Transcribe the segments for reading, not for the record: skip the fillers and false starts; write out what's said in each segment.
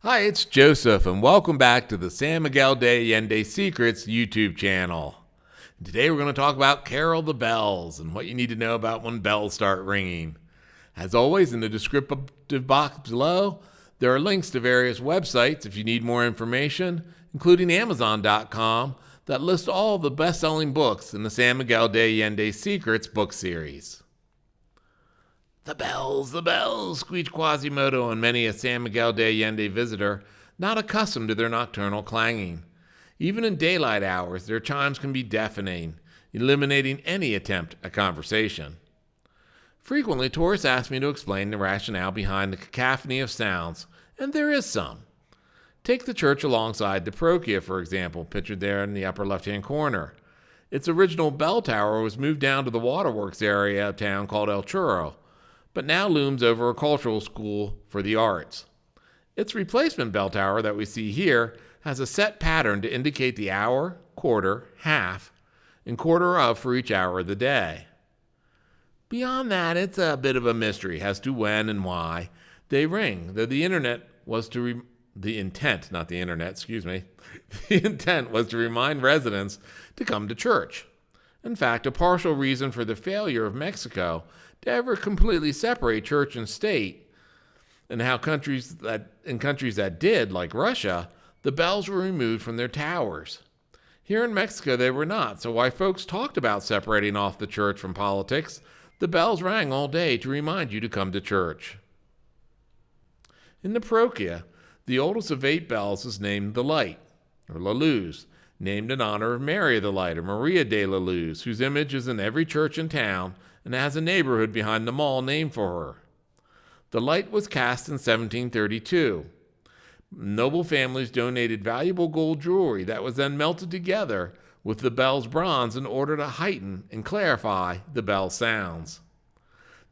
Hi, it's Joseph, and welcome back to the San Miguel de Allende Secrets YouTube channel. Today we're going to talk about Carol the Bells and what you need to know about when bells start ringing. As always, in the descriptive box below, there are links to various websites if you need more information, including Amazon.com, that list all the best-selling books in the San Miguel de Allende Secrets book series. The bells, screeched Quasimodo and many a San Miguel de Allende visitor, not accustomed to their nocturnal clanging. Even in daylight hours, their chimes can be deafening, eliminating any attempt at conversation. Frequently, tourists ask me to explain the rationale behind the cacophony of sounds, and there is some. Take the church alongside the parochia, for example, pictured there in the upper left-hand corner. Its original bell tower was moved down to the waterworks area of town called El Churro, but now looms over a cultural school for the arts. Its replacement bell tower that we see here has a set pattern to indicate the hour, quarter, half, and quarter of for each hour of the day. Beyond that, it's a bit of a mystery as to when and why they ring, though the intent was to remind residents to come to church. In fact, a partial reason for the failure of Mexico to ever completely separate church and state, and how countries that did, like Russia, the bells were removed from their towers. Here in Mexico, they were not, so while folks talked about separating off the church from politics, the bells rang all day to remind you to come to church. In the parochia, the oldest of 8 bells is named the Light, or La Luz, named in honor of Mary of the Light, or Maria de la Luz, whose image is in every church in town and has a neighborhood behind the mall named for her. The light was cast in 1732. Noble families donated valuable gold jewelry that was then melted together with the bell's bronze in order to heighten and clarify the bell sounds.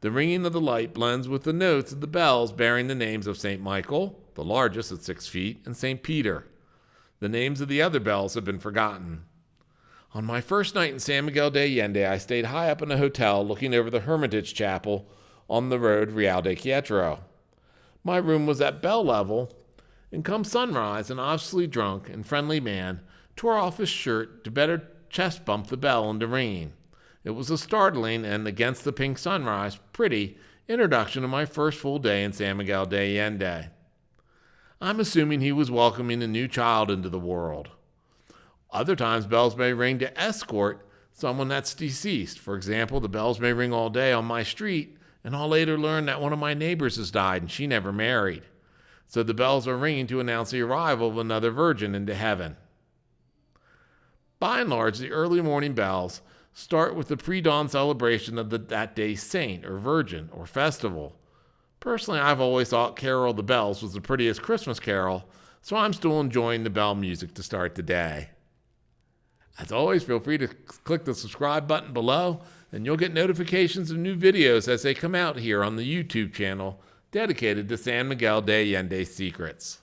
The ringing of the light blends with the notes of the bells bearing the names of St. Michael, the largest at 6 feet, and St. Peter. The names of the other bells have been forgotten. On my first night in San Miguel de Allende, I stayed high up in a hotel looking over the Hermitage Chapel on the road Real de Quetro. My room was at bell level, and come sunrise, an obviously drunk and friendly man tore off his shirt to better chest bump the bell into ringing. It was a startling and, against the pink sunrise, pretty introduction to my first full day in San Miguel de Allende. I'm assuming he was welcoming a new child into the world. Other times, bells may ring to escort someone that's deceased. For example, the bells may ring all day on my street, and I'll later learn that one of my neighbors has died and she never married. So the bells are ringing to announce the arrival of another virgin into heaven. By and large, the early morning bells start with the pre-dawn celebration of that day's saint or virgin or festival. Personally, I've always thought Carol the Bells was the prettiest Christmas carol, so I'm still enjoying the bell music to start the day. As always, feel free to click the subscribe button below, and you'll get notifications of new videos as they come out here on the YouTube channel dedicated to San Miguel de Allende Secrets.